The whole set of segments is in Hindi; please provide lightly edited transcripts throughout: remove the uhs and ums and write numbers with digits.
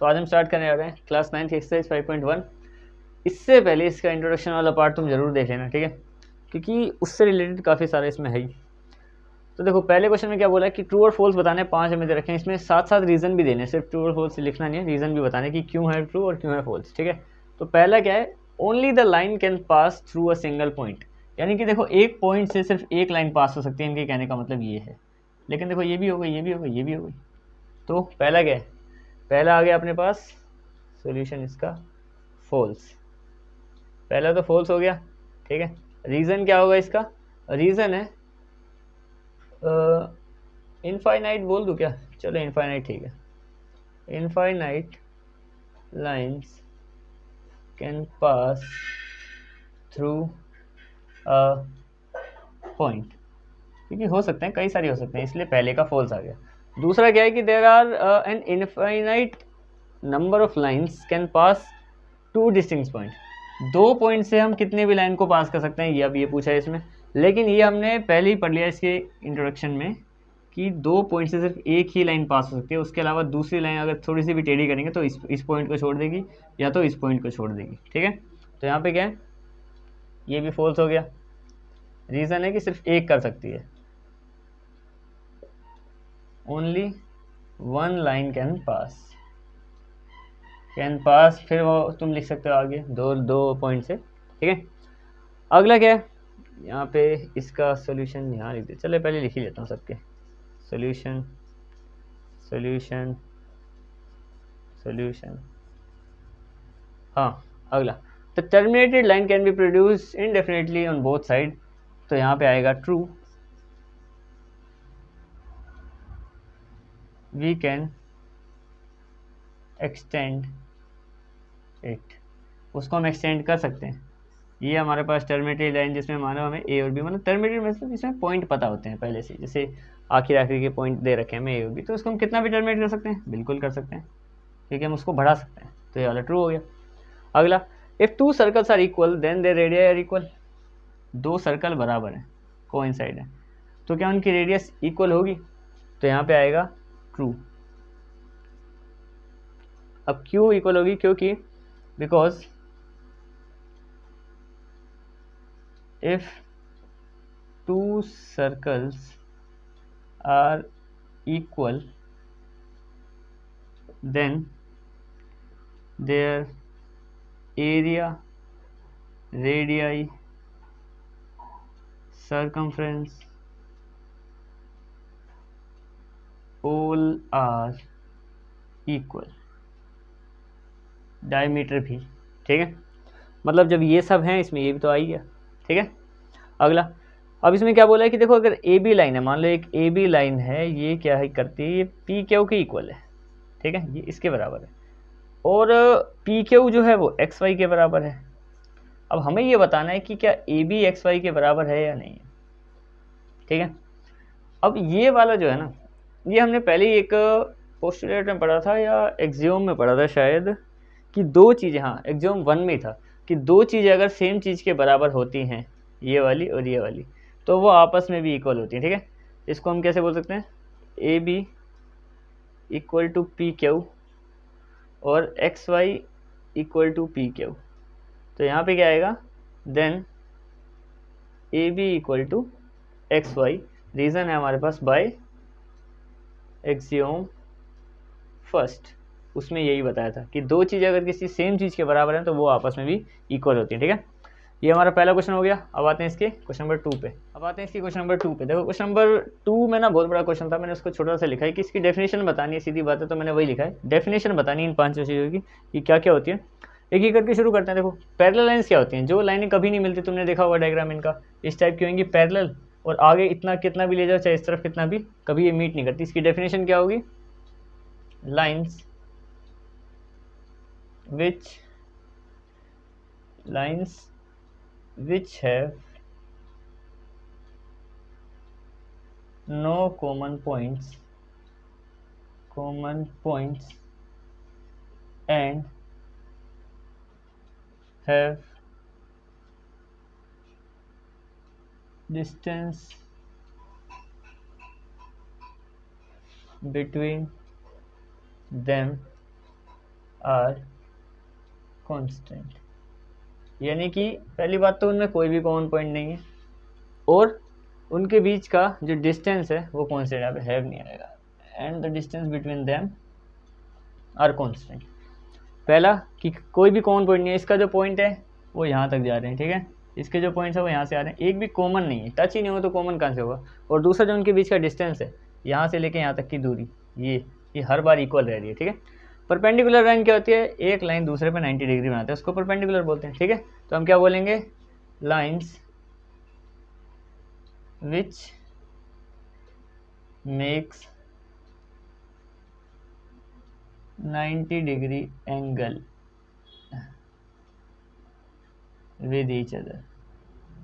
तो आज हम स्टार्ट करने जा रहे हैं क्लास 9 एक्सरसाइज 5.1। इससे पहले इसका इंट्रोडक्शन वाला पार्ट तुम जरूर देख लेना, ठीक है, क्योंकि उससे रिलेटेड काफ़ी सारा इसमें है ही। तो देखो पहले क्वेश्चन में क्या बोला है कि ट्रू और फॉल्स बताने 5 हमें दे रखे हैं, इसमें साथ साथ रीज़न भी देने, सिर्फ ट्रू और फॉल्स लिखना नहीं है, रीज़न भी बताने कि क्यों है ट्रू और क्यों है फॉल्स, ठीक है। तो पहला क्या है, only the line can pass through a single point, यानी कि देखो एक पॉइंट से सिर्फ एक लाइन पास हो सकती है, इनके कहने का मतलब ये है। लेकिन देखो ये भी हो गई, ये भी हो गई, ये भी हो गई। तो पहला क्या है, पहला आ गया अपने पास सॉल्यूशन इसका फॉल्स, पहला तो फॉल्स हो गया, ठीक है। रीज़न क्या होगा इसका, रीज़न है इनफाइनाइट बोल दूँ क्या, चलो इनफाइनाइट ठीक है। Infinite lines can pass through a point, क्योंकि हो सकते हैं कई सारी हो सकते हैं, इसलिए पहले का फॉल्स आ गया। दूसरा क्या है कि there are an infinite number of lines can pass to distinct point, दो पॉइंट से हम कितने भी लाइन को पास कर सकते हैं, ये अब ये पूछा है इसमें। लेकिन ये हमने पहले ही पढ़ लिया इसके इंट्रोडक्शन में कि दो पॉइंट से सिर्फ एक ही लाइन पास हो सकती है, उसके अलावा दूसरी लाइन अगर थोड़ी सी भी टेढ़ी करेंगे तो इस पॉइंट को छोड़ देगी या तो इस पॉइंट को छोड़ देगी, ठीक है। तो यहाँ पे क्या है, ये भी फॉल्स हो गया। रीज़न है कि सिर्फ एक कर सकती है, only one line can pass, फिर वो तुम लिख सकते हो आगे दो दो पॉइंट से, ठीक है। अगला क्या है, यहाँ पे इसका सॉल्यूशन यहाँ लिख दे, चलो पहले लिख ही लेता हूँ सबके सॉल्यूशन सॉल्यूशन सॉल्यूशन। हाँ अगला, the terminated line can be produced indefinitely on both side, तो यहाँ पे आएगा true, we can extend it, उसको हम एक्सटेंड कर सकते हैं। ये हमारे पास टर्मिनेटेड लाइन जिसमें मानो हमें ए और बी, मतलब टर्मिनेटेड मतलब जिसमें पॉइंट पता होते हैं पहले से, जैसे आखिर के पॉइंट दे रखे हैं हमें ए और बी, तो उसको हम कितना भी टर्मिनेट कर सकते हैं, बिल्कुल कर सकते हैं, क्योंकि हम उसको बढ़ा सकते हैं। तो ये वाला ट्रू हो गया। अगला, if two circles are equal then their radius are equal, दो सर्कल बराबर हैं, कोइंसाइड है, तो क्या उनकी रेडियस इक्वल होगी, तो यहाँ पे आएगा ट्रू। अब क्यों इक्वल होगी, क्योंकि because if two circles are equal then their area, radii, circumference all are equal, diameter भी, ठीक है। मतलब जब ये सब हैं इसमें ये भी तो आ ही गया, ठीक है। अगला, अब इसमें क्या बोला है कि देखो अगर ए बी लाइन है, मान लो एक ए बी लाइन है, ये क्या है करती है, ये पी क्यू के इक्वल है, ठीक है, ये इसके बराबर है, और पी क्यू जो है वो एक्स वाई के बराबर है। अब हमें ये बताना है कि क्या ए बी एक्स वाई के बराबर है या नहीं है, ठीक है। अब ये वाला जो है ना, ये हमने पहले ही एक पोस्टुलेट में पढ़ा था या एक्सियोम में पढ़ा था शायद, कि दो चीज़ें, हाँ एक्सियोम 1 में ही था कि दो चीज़ें अगर सेम चीज़ के बराबर होती हैं, ये वाली और ये वाली, तो वो आपस में भी इक्वल होती हैं, ठीक है। इसको हम कैसे बोल सकते हैं, A B equal to P Q और X Y equal to P Q, तो यहाँ पे क्या आएगा, then A B equal to X Y, reason है हमारे पास बाय एक्सियोम फर्स्ट, उसमें यही बताया था कि दो चीज़ें अगर किसी सेम चीज़ के बराबर हैं तो वो आपस में भी इक्वल होती है, ठीक है। ये हमारा पहला क्वेश्चन हो गया। अब आते हैं इसके क्वेश्चन नंबर 2 पे। अब आते हैं इसकी क्वेश्चन नंबर 2 पे। देखो क्वेश्चन नंबर 2 में ना बहुत बड़ा क्वेश्चन था, मैंने उसको छोटा सा लिखा है कि इसकी डेफिनेशन बतानी है, सीधी बात है, तो मैंने वही लिखा है, डेफिनेशन बतानी इन 5 चीज़ों की कि क्या क्या होती है। एक ही करके शुरू करते हैं। देखो पैरेलल लाइंस क्या होती हैं, जो लाइनें कभी नहीं मिलती, तुमने देखा होगा डायग्राम इनका, इस टाइप की होंगी पैरेलल, और आगे इतना कितना भी ले जाओ, चाहे इस तरफ कितना भी, कभी ये मीट नहीं करती। इसकी डेफिनेशन क्या होगी, lines which have no common points and have distance between them are constant, यानी कि पहली बात तो उनमें कोई भी कॉमन पॉइंट नहीं है और उनके बीच का जो डिस्टेंस है वो कांस्टेंट, यहाँ पे हैव नहीं आएगा, and the distance between them are constant. पहला कि कोई भी कॉमन पॉइंट नहीं है, इसका जो पॉइंट है वो यहाँ तक जा रहे हैं, ठीक है, इसके जो पॉइंट्स है वो यहाँ से आ रहे हैं, एक भी कॉमन नहीं है, टच ही नहीं हो तो कॉमन कहाँ से होगा। और दूसरा जो उनके बीच का डिस्टेंस है यहाँ से लेके यहाँ तक की दूरी, ये हर बार इक्वल रह रही है, ठीक है। परपेंडिकुलर लाइन क्या होती है, एक लाइन दूसरे पे 90 डिग्री बनाते हैं, उसको परपेंडिकुलर बोलते हैं, ठीक है। तो हम क्या बोलेंगे, lines which makes 90 degree angle with each other,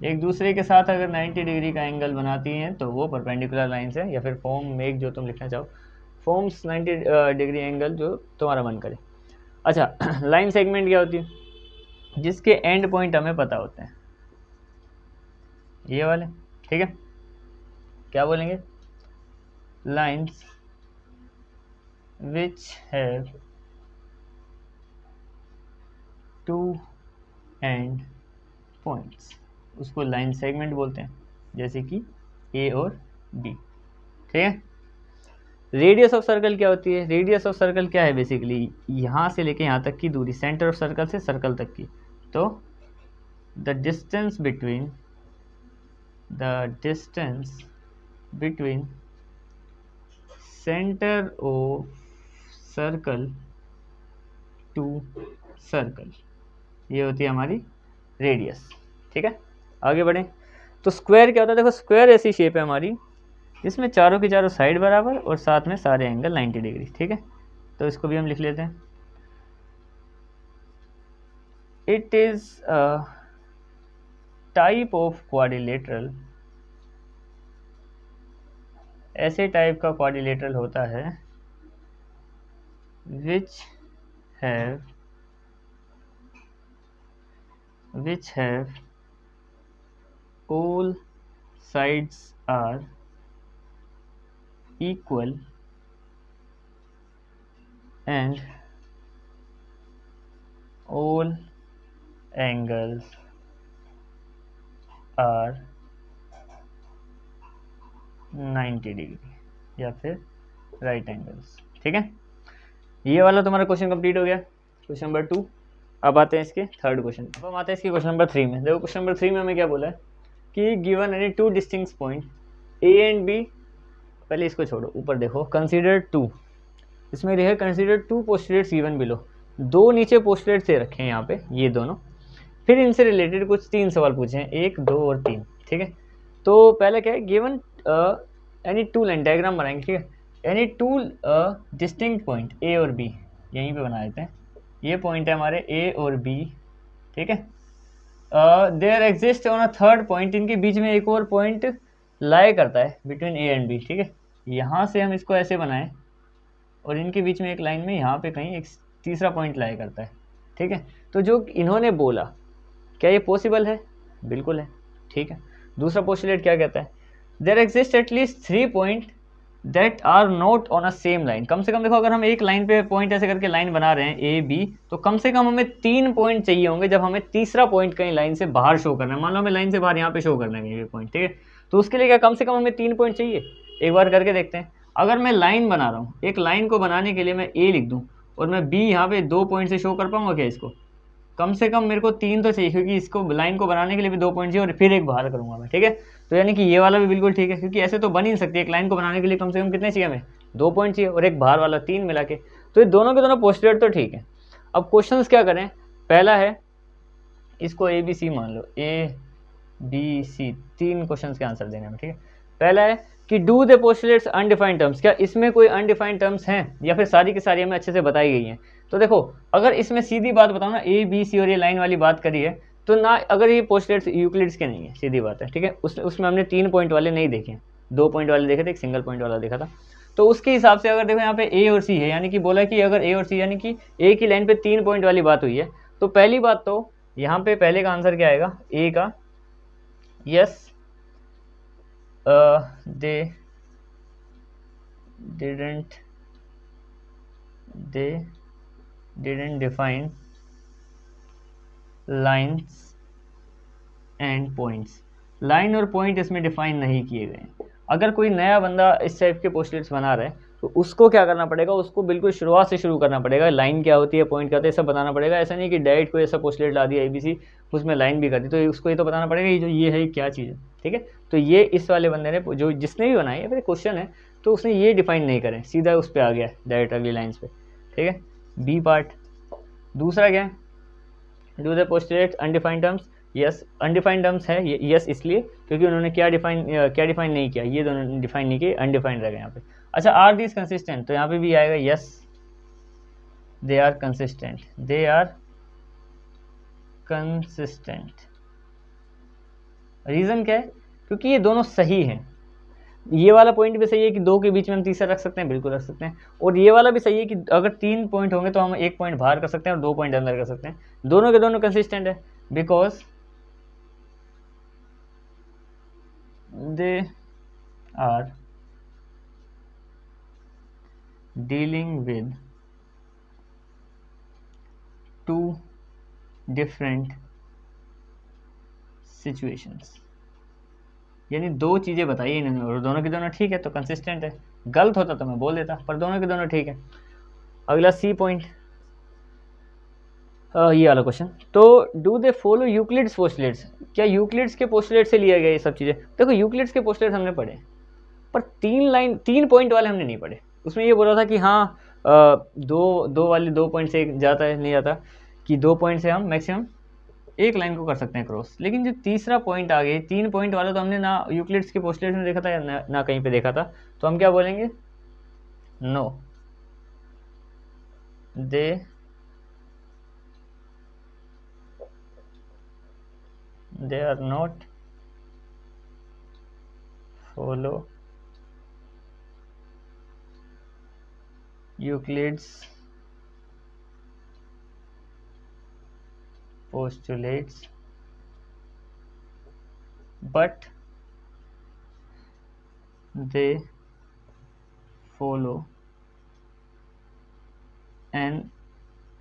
एक दूसरे के साथ अगर 90 डिग्री का एंगल बनाती हैं तो वो परपेंडिकुलर लाइन्स है, या फिर फॉर्म मेक जो तुम लिखना चाहो, फॉर्म्स 90 डिग्री एंगल, जो तुम्हारा मन करे। अच्छा लाइन सेगमेंट क्या होती है, जिसके एंड पॉइंट हमें पता होते हैं, ये वाले, ठीक है। क्या बोलेंगे, lines which have two end points, उसको लाइन सेगमेंट बोलते हैं, जैसे कि ए और बी, ठीक है। रेडियस ऑफ सर्कल क्या होती है, रेडियस ऑफ सर्कल क्या है, बेसिकली यहाँ से लेके यहाँ तक की दूरी, सेंटर ऑफ सर्कल से सर्कल तक की, तो the distance between centre of circle to circle, ये होती है हमारी रेडियस, ठीक है। आगे बढ़ें तो स्क्वायर क्या होता है, देखो स्क्वायर ऐसी शेप है हमारी जिसमें चारों की चारों साइड बराबर और साथ में सारे एंगल 90 डिग्री, ठीक है। तो इसको भी हम लिख लेते हैं, it is a type of quadrilateral, ऐसे टाइप का क्वाड्रिलेटरल होता है which have all sides are equal and all angles are 90 degree, या फिर राइट एंगल्स, ठीक है। ये वाला तुम्हारा क्वेश्चन कंप्लीट हो गया, क्वेश्चन नंबर 2। अब आते हैं इसके थर्ड क्वेश्चन, अब हम आते हैं इसके क्वेश्चन नंबर 3 में। देखो क्वेश्चन नंबर 3 में हमें क्या बोला है कि given any two distinct point A and B, पहले इसको छोड़ो, ऊपर देखो, कंसीडर टू, इसमें लिखा है consider two postulates given below, दो नीचे पोस्टुलेट्स दे रखे हैं यहाँ पे, ये दोनों, फिर इनसे रिलेटेड कुछ 3 सवाल पूछे हैं, 1, 2 और 3, ठीक है। तो पहले क्या है, given any to line, diagram बनाएंगे, ठीक है, एनी टू डिस्टिंक्ट पॉइंट ए और बी, यहीं पे बना देते हैं, ये पॉइंट है हमारे ए और बी, ठीक है। There exist on a third point, इनके बीच में एक और पॉइंट लाई करता है बिटवीन ए एंड बी, ठीक है। यहाँ से हम इसको ऐसे बनाएं और इनके बीच में एक लाइन में यहाँ पे कहीं एक तीसरा पॉइंट लाई करता है, ठीक है। तो जो इन्होंने बोला, क्या ये पॉसिबल है, बिल्कुल है, ठीक है। दूसरा पोस्टुलेट क्या कहता है, there exist at least 3 point that are not on a same line, कम से कम देखो अगर हम एक लाइन पे पॉइंट ऐसे करके लाइन बना रहे हैं ए बी, तो कम से कम हमें 3 पॉइंट चाहिए होंगे जब हमें तीसरा पॉइंट कहीं लाइन से बाहर शो करना है, मान लो हमें लाइन से बाहर यहाँ पे शो करना है ये पॉइंट, ठीक है। तो उसके लिए क्या कम से कम हमें 3 पॉइंट चाहिए, एक बार करके देखते हैं। अगर मैं लाइन बना रहा हूँ, एक लाइन को बनाने के लिए मैं ए लिख दूँ और मैं बी यहाँ पे 2 पॉइंट से शो कर पाऊंगा क्या इसको, कम से कम मेरे को 3 तो चाहिए, क्योंकि इसको लाइन को बनाने के लिए भी 2 पॉइंट चाहिए और फिर एक बाहर करूंगा मैं, ठीक है। तो यानी कि ये वाला भी बिल्कुल ठीक है, क्योंकि ऐसे तो बन ही नहीं सकती, एक लाइन को बनाने के लिए कम से कम कितने चाहिए हमें, 2 पॉइंट चाहिए और एक बाहर वाला 3 मिला के, तो ये दोनों के दोनों पोस्टुलेट तो ठीक है। अब क्वेश्चंस क्या करें, पहला है इसको ए बी सी मान लो, ए बी सी 3 क्वेश्चंस के आंसर देने में, ठीक है। पहला है कि do the postulates undefined terms, क्या इसमें कोई अनडिफाइंड टर्म्स हैं या फिर सारी की सारी हमें अच्छे से बताई गई हैं। तो देखो अगर इसमें सीधी बात बताऊँ ना, ए बी सी और ये लाइन वाली बात करी है, तो ना अगर ये पोस्टुलेट्स यूक्लिड्स के नहीं है, सीधी बात है, ठीक है। उसमें हमने 3 पॉइंट वाले नहीं देखे, 2 पॉइंट वाले देखे थे, एक सिंगल पॉइंट वाला देखा था। तो उसके हिसाब से अगर देखो यहाँ पे ए और सी है, यानी कि बोला कि अगर ए और सी यानी कि ए की लाइन पे 3 पॉइंट वाली बात हुई है, तो पहली बात तो यहाँ पे पहले का आंसर क्या आएगा, ए का, yes they didn't define lines and points. Line और पॉइंट इसमें डिफाइन नहीं किए गए हैं। अगर कोई नया बंदा इस टाइप के पोस्टलेट्स बना रहा है तो उसको क्या करना पड़ेगा, उसको बिल्कुल शुरुआत से शुरू करना पड़ेगा। लाइन क्या होती है, पॉइंट क्या होता है, सब बताना पड़ेगा। ऐसा नहीं कि डायरेक्ट कोई ऐसा पोस्टलेट ला दिया ABC, उसमें लाइन भी कर दी, तो उसको ये तो बताना पड़ेगा ये जो है क्या चीज़ है, ठीक है। तो ये इस वाले बंदे ने जो जिसने भी बनाई है, फिर क्वेश्चन है तो उसने ये डिफाइन नहीं करें, सीधा उस पर आ गया डायरेक्ट अगली लाइन्स पे, ठीक है। बी पार्ट दूसरा क्या है, do the postulates undefined terms. Yes, undefined terms है ये, यस इसलिए क्योंकि उन्होंने क्या डिफाइन नहीं किया, ये दोनों डिफाइन नहीं किए, अनडिफाइंड रह गए यहाँ पे। अच्छा, आर दीज कंसिस्टेंट, तो यहाँ पे भी आएगा yes they are consistent, they are consistent. Reason क्या है, क्योंकि ये दोनों सही हैं। ये वाला पॉइंट भी सही है कि 2 के बीच में हम तीसरा रख सकते हैं, बिल्कुल रख सकते हैं। और ये वाला भी सही है कि अगर 3 पॉइंट होंगे तो हम 1 पॉइंट बाहर कर सकते हैं और 2 पॉइंट अंदर कर सकते हैं। दोनों के दोनों कंसिस्टेंट है because they are dealing with 2 different situations. यानी 2 चीज़ें बताई इन्होंने और दोनों की दोनों ठीक है, तो कंसिस्टेंट है। गलत होता तो मैं बोल देता, पर दोनों के दोनों ठीक है। अगला सी पॉइंट, ये वाला क्वेश्चन, तो डू दे फॉलो यूक्लिड्स पोस्टलेट्स। क्या यूक्लिड्स के पोस्टलेट से लिया गया ये सब चीज़ें? देखो, यूक्लिड्स के पोस्टलेट्स हमने पढ़े, पर 3 पॉइंट वाले हमने नहीं पढ़े। उसमें ये बोला था कि हाँ, दो वाले 2 पॉइंट से जाता है, नहीं जाता, कि 2 पॉइंट से हम मैक्सिमम 1 लाइन को कर सकते हैं क्रॉस। लेकिन जो तीसरा पॉइंट आ गया, 3 पॉइंट वाला, तो हमने ना यूक्लिड्स के पोस्टलेट्स में देखा था या ना कहीं पे देखा था। तो हम क्या बोलेंगे, no they are not follow Euclid's postulates but they follow an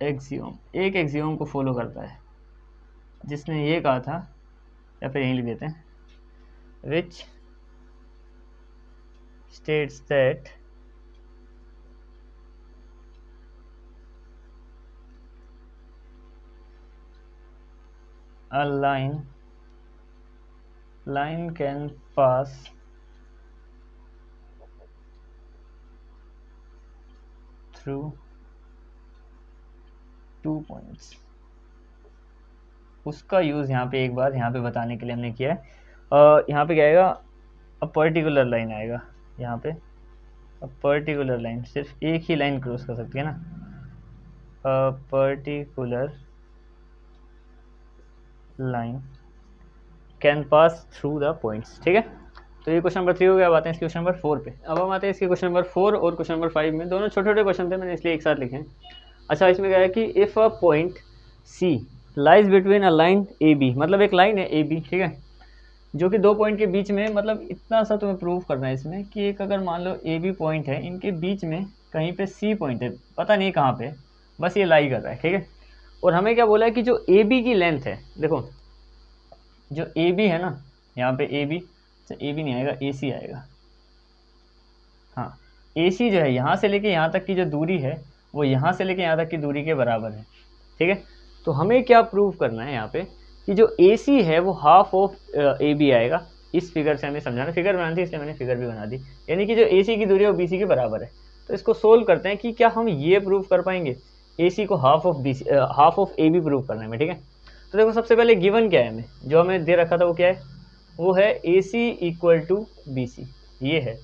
axiom। एक एक्सियोम को फॉलो करता है, जिसने ये कहा था, या फिर यहीं लिख देते हैं, which states that a line can pass through 2 points। उसका यूज़ यहाँ पे एक बार यहाँ पे बताने के लिए हमने किया है। यहाँ पे क्या आएगा, अ पर्टिकुलर लाइन आएगा। यहाँ पे अ पर्टिकुलर लाइन, सिर्फ एक ही लाइन क्रॉस कर सकती है ना, a particular line can pass through the points, ठीक है। तो ये क्वेश्चन नंबर 3 हो गया। अब आते हैं इसके क्वेश्चन नंबर 4 पे। अब हम आते हैं इसके क्वेश्चन नंबर 4 और क्वेश्चन नंबर 5 में। दोनों छोटे छोटे क्वेश्चन थे, मैंने इसलिए एक साथ लिखे हैं। अच्छा, इसमें क्या है कि if a point C lies between a line A B, मतलब एक लाइन है ए बी, ठीक है, जो कि 2 पॉइंट के बीच में, मतलब इतना सा तुम्हें प्रूव करना है इसमें कि एक अगर मान लो ए बी पॉइंट है, इनके बीच में कहीं पे सी पॉइंट है, पता नहीं कहाँ पे, बस ये लाई कर रहा है, ठीक है। और हमें क्या बोला है कि जो ए बी की लेंथ है, देखो जो ए बी है ना, यहाँ पे ए बी, ए बी नहीं आएगा, ए सी आएगा। हाँ, ए सी जो है यहाँ से लेके यहाँ तक की जो दूरी है, वो यहाँ से लेके यहाँ तक की दूरी के बराबर है, ठीक है। तो हमें क्या प्रूव करना है यहाँ पे कि जो ए सी है वो हाफ ऑफ ए बी आएगा। इस फिगर से हमें समझाना, फिगर बनानी थी इसलिए मैंने फिगर भी बना दी, यानी कि जो ए सी की दूरी है वो बी सी के बराबर है। तो इसको सोल्व करते हैं कि क्या हम ये प्रूव कर पाएंगे, ए सी को half of A B prove करने में, ठीक है। तो देखो, सबसे पहले गिवन क्या है, हमें जो हमें दे रखा था वो क्या है, वो है A C equal to B C, ये है,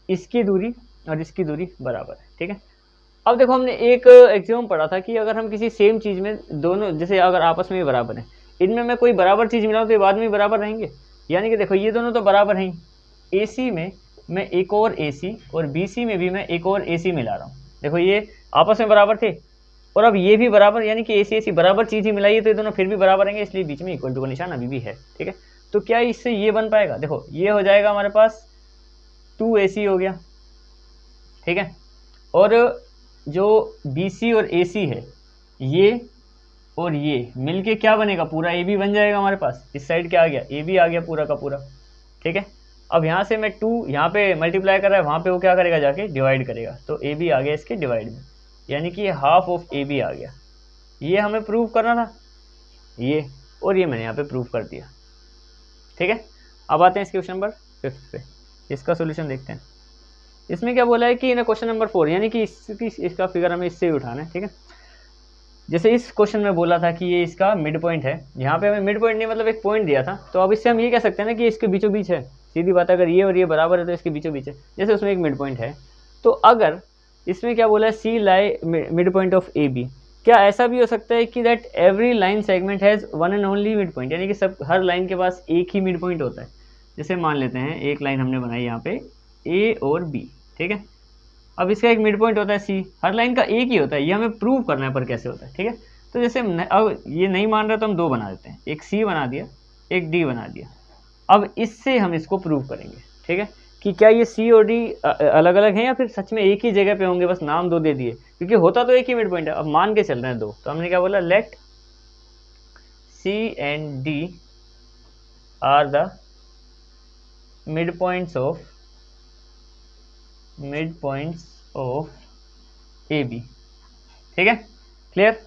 इसकी दूरी और इसकी दूरी बराबर है, ठीक है। अब देखो, हमने एक एक्सियोम पढ़ा था कि अगर हम किसी सेम चीज़ में दोनों, जैसे अगर आपस में भी बराबर है, इनमें मैं कोई बराबर चीज़ मिलाऊँ तो ये बाद में भी बराबर रहेंगे। यानी कि देखो, ये दोनों तो बराबर हैं, ए सी में मैं एक और ए सी और बी सी में भी मैं एक और ए सी मिला रहा हूँ। देखो, ये आपस में बराबर थे और अब ये भी बराबर, यानी कि ए सी बराबर चीज़ ही मिलाई है, तो ये दोनों फिर भी बराबर रहेंगे, इसलिए बीच में इक्वल टू का निशान अभी भी है, ठीक है। तो क्या इससे ये बन पाएगा, देखो ये हो जाएगा हमारे पास 2AC हो गया, ठीक है। और जो BC और AC है ये और ये मिलके क्या बनेगा, पूरा ए बी बन जाएगा हमारे पास। इस साइड क्या आ गया, ए बी आ गया पूरा का पूरा, ठीक है। अब यहाँ से मैं 2 यहाँ पे मल्टीप्लाई कर रहा है, वहाँ पे वो क्या करेगा, जाके डिवाइड करेगा, तो ए बी आ गया इसके डिवाइड में, यानी कि ये हाफ ऑफ ए बी आ गया। ये हमें प्रूव करना था, ये और ये मैंने यहाँ पे प्रूव कर दिया, ठीक है। अब आते हैं इसके क्वेश्चन नंबर 5 पे, इसका सोल्यूशन देखते हैं। इसमें क्या बोला है कि ना क्वेश्चन नंबर 4, यानी कि इसका फिगर हमें इससे ही उठाना है, ठीक है। जैसे इस क्वेश्चन में बोला था कि ये इसका मिड पॉइंट है, यहाँ पे हमें मिड पॉइंट नहीं मतलब एक पॉइंट दिया था, तो अब इससे हम ये कह सकते हैं ना कि इसके बीचों बीच है। सीधी बात है, अगर ये और ये बराबर है तो इसके बीचों बीच है, जैसे उसमें एक मिड पॉइंट है। तो अगर इसमें क्या बोला है, C lie mid point of A B, क्या ऐसा भी हो सकता है कि that every line segment has one and only mid point, यानी कि सब हर लाइन के पास एक ही मिड पॉइंट होता है। जैसे मान लेते हैं एक लाइन हमने बनाई यहाँ पे ए और बी, ठीक है। अब इसका एक मिड पॉइंट होता है सी, हर लाइन का एक ही होता है, ये हमें प्रूव करना है पर कैसे होता है, ठीक है। तो जैसे अब ये नहीं मान रहा तो हम 2 बना देते हैं, एक सी बना दिया, एक डी बना दिया। अब इससे हम इसको प्रूव करेंगे, ठीक है, कि क्या ये सी और डी अलग अलग हैं या फिर सच में एक ही जगह पे होंगे, बस नाम 2 दे दिए, क्योंकि होता तो एक ही मिड पॉइंट है। अब मान के चल रहे हैं 2, तो हमने क्या बोला, let C and D are the mid points of A B, ठीक है, क्लियर।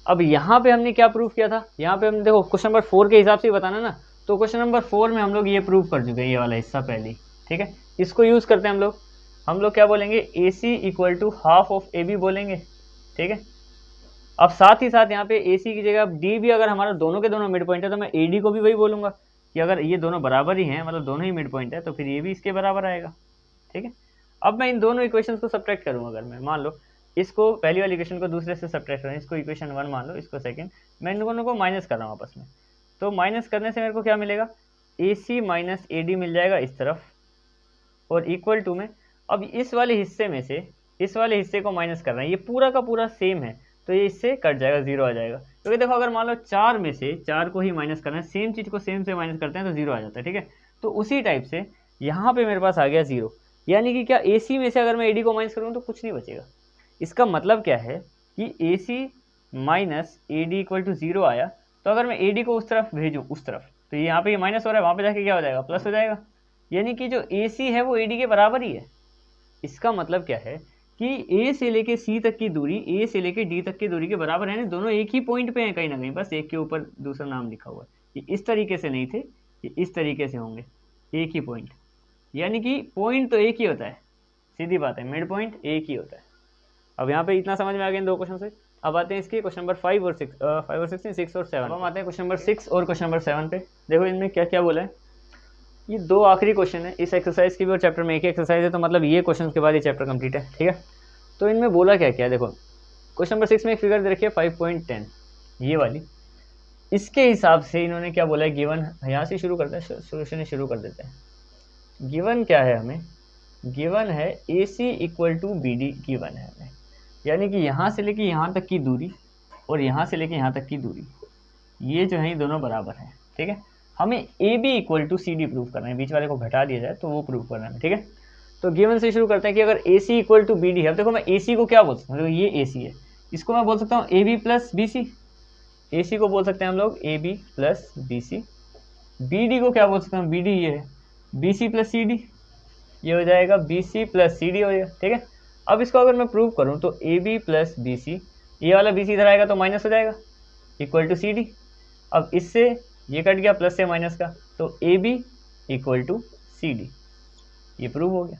अब यहाँ पे हमने क्या प्रूव किया था, यहाँ पे हमने देखो क्वेश्चन नंबर 4 के हिसाब से बताना ना, तो क्वेश्चन नंबर 4 में हम लोग ये प्रूव कर चुके हैं, ये वाला हिस्सा पहले, ठीक है। इसको यूज़ करते हैं हम लोग क्या बोलेंगे, A C equal to half of A B बोलेंगे, ठीक है। अब साथ ही साथ यहाँ पे ए सी की जगह डी भी अगर हमारा दोनों के दोनों मिड पॉइंट है, तो मैं ए डी को भी वही बोलूँगा कि अगर ये दोनों बराबर ही हैं, मतलब दोनों ही मिड पॉइंट है, तो फिर ये भी इसके बराबर आएगा, ठीक है। अब मैं इन दोनों इक्वेशंस को सब्ट्रैक्ट करूँगा, अगर मैं मान लो इसको पहली वाली इक्वेशन को दूसरे से सब्ट्रैक्ट करें, इसको इक्वेशन 1 मान लो, इसको सेकंड, मैं इन दोनों को माइनस कर रहा हूँ आपस में, तो माइनस करने से मेरे को क्या मिलेगा, ए सी माइनस ए डी मिल जाएगा इस तरफ, और इक्वल टू में अब इस वाले हिस्से में से इस वाले हिस्से को माइनस करना है, ये पूरा का पूरा सेम है, तो ये इससे कट जाएगा, 0 आ जाएगा। क्योंकि देखो अगर मान लो 4 में से 4 को ही माइनस करना है, सेम चीज़ को सेम से माइनस करते हैं तो 0 आ जाता है, ठीक है। तो उसी टाइप से यहाँ पे मेरे पास आ गया 0, यानी कि क्या ए सी में से अगर मैं ए डी को माइनस करूँ तो कुछ नहीं बचेगा। इसका मतलब क्या है कि A C minus A D equal to 0 आया, तो अगर मैं ए डी को उस तरफ भेजूँ, उस तरफ, तो यहाँ पे ये माइनस हो रहा है, वहाँ पे जाके क्या हो जाएगा, प्लस हो जाएगा, यानी कि जो ए सी है वो ए डी के बराबर ही है। इसका मतलब क्या है कि ए से लेके सी तक की दूरी ए से लेके डी तक की दूरी के बराबर है, दोनों एक ही पॉइंट पे हैं कहीं ना कहीं, बस एक के ऊपर दूसरा नाम लिखा हुआ है। ये इस तरीके से नहीं थे, ये इस तरीके से होंगे, एक ही पॉइंट, यानी कि पॉइंट तो एक ही होता है, सीधी बात है, मिड पॉइंट एक ही होता है। अब यहाँ पे इतना समझ में आ गया इन 2 क्वेश्चन से। अब आते हैं इसके क्वेश्चन नंबर 5 और 6, 5 और 6 नहीं, 6 और 7। अब हम आते हैं क्वेश्चन नंबर 6 और क्वेश्चन नंबर 7 पे। देखो इनमें क्या क्या बोला है, ये 2 आखिरी क्वेश्चन है इस एक्सरसाइज की भी, और चैप्टर में एक ही एक्सरसाइज है, तो मतलब ये क्वेश्चन के बाद ये चैप्टर कंप्लीट है, ठीक है। तो इनमें बोला क्या क्या, देखो क्वेश्चन नंबर 6 में एक फिगर दे रखी है 5.10, ये वाली, इसके हिसाब से इन्होंने क्या बोला है, गिवन, यहाँ से शुरू करते हैं, सोल्यूशन शुरू कर देते हैं। गिवन क्या है हमें, गिवन है A C equal to B D given है हमें, यानी कि यहाँ से लेके यहाँ तक की दूरी और यहाँ से लेके यहाँ तक की दूरी, ये जो है ये दोनों बराबर हैं, ठीक है। हमें A B equal to C D prove करना है, बीच वाले को घटा दिया जाए तो वो प्रूव करना है, ठीक है। तो गिवन से शुरू करते हैं कि अगर ए C equal to B D है, अब देखो मैं ए सी को क्या बोल सकता हूँ, ये ए सी है, इसको मैं बोल सकता हूँ A B plus B C, A C को बोल सकते हैं हम लोग A B plus B C, B D को क्या बोल सकते हैं, बी डी ये है B C plus C D, ये हो जाएगा B C plus C D हो जाएगा, ठीक है। अब इसको अगर मैं प्रूव करूँ तो A B plus B C, ये वाला बी सी इधर आएगा तो माइनस हो जाएगा, इक्वल टू सी डी। अब इससे ये कट गया प्लस से माइनस का, तो A B equal to C D, ये प्रूव हो गया,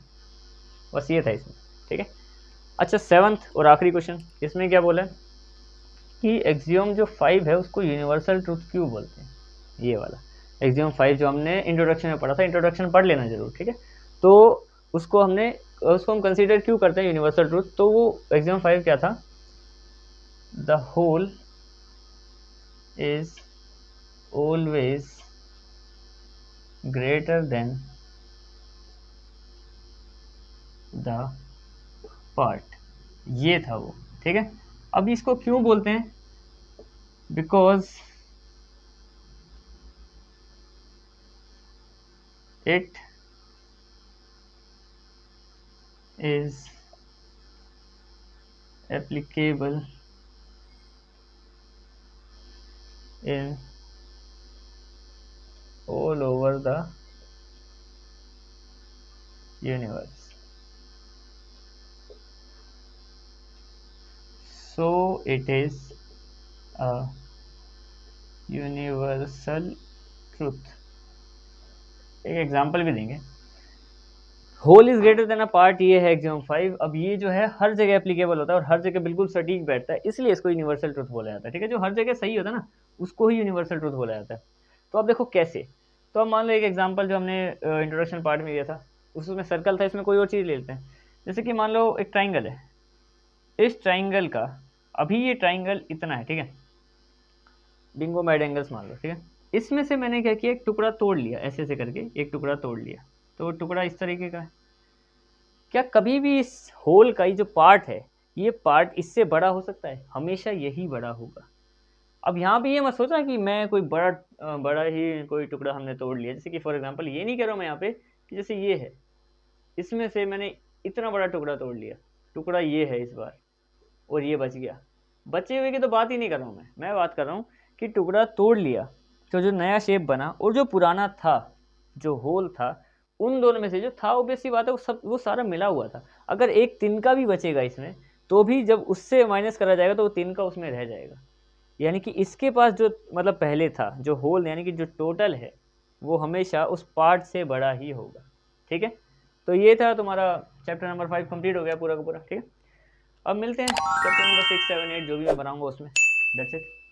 बस ये था इसमें, ठीक है। अच्छा 7th और आखिरी क्वेश्चन, इसमें क्या बोला है कि एक्सियोम जो 5 है उसको यूनिवर्सल ट्रूथ क्यों बोलते हैं, ये वाला एक्सियोम 5 जो हमने इंट्रोडक्शन में पढ़ा था, इंट्रोडक्शन पढ़ लेना जरूर, ठीक है। तो उसको हम कंसीडर क्यों करते हैं यूनिवर्सल ट्रूथ, तो वो एक्सियोम 5 क्या था, the whole is always greater than the part, ये था वो, ठीक है। अब इसको क्यों बोलते हैं, because it is applicable in all over the universe. So it is a universal truth. एक एग्जाम्पल भी देंगे, whole is greater than a part, ये है एग्जाम 5। अब ये जो है हर जगह एप्लीकेबल होता है और हर जगह बिल्कुल सटीक बैठता है, इसलिए इसको यूनिवर्सल ट्रुथ बोला जाता है। ठीक है, जो हर जगह सही होता है ना उसको ही यूनिवर्सल ट्रुथ बोला जाता है। तो अब देखो कैसे, तो अब मान लो एक एग्जाम्पल जो हमने इंट्रोडक्शन पार्ट में दिया था, उसमें सर्कल था, इसमें कोई और चीज़ ले लेते हैं। जैसे कि मान लो एक ट्राइंगल है, इस ट्राइंगल का अभी ये ट्राइंगल इतना है, ठीक है, बिंगो मैड एंगल्स मान लो, ठीक है। इसमें से मैंने क्या किया, एक टुकड़ा तोड़ लिया, ऐसे ऐसे करके एक टुकड़ा तोड़ लिया, तो वो टुकड़ा इस तरीके का है। क्या कभी भी इस होल का ये जो पार्ट है, ये पार्ट इससे बड़ा हो सकता है? हमेशा यही बड़ा होगा। अब यहाँ पे ये मत सोचना कि मैं कोई बड़ा ही कोई टुकड़ा हमने तोड़ लिया, जैसे कि फॉर एग्जांपल ये नहीं कह रहा हूँ मैं यहाँ पे कि जैसे ये है, इसमें से मैंने इतना बड़ा टुकड़ा तोड़ लिया, टुकड़ा ये है इस बार और ये बच गया। बचे हुए की तो बात ही नहीं कर रहा हूँ मैं बात कर रहा हूँ कि टुकड़ा तोड़ लिया तो जो नया शेप बना और जो पुराना था, जो होल था, उन दोनों में से जो था, ऑब्वियस सी बात है वो सारा मिला हुआ था। अगर एक तिनका भी बचेगा इसमें, तो भी जब उससे माइनस करा जाएगा तो वो तिनका उसमें रह जाएगा। यानी कि इसके पास जो मतलब पहले था जो होल, यानी कि जो टोटल है वो हमेशा उस पार्ट से बड़ा ही होगा। ठीक है, तो ये था तुम्हारा चैप्टर नंबर 5 कंप्लीट हो गया पूरा का पूरा। ठीक है, अब मिलते हैं चैप्टर नंबर 6, 7, 8 जो भी मैं बनाऊंगा उसमें। That's it.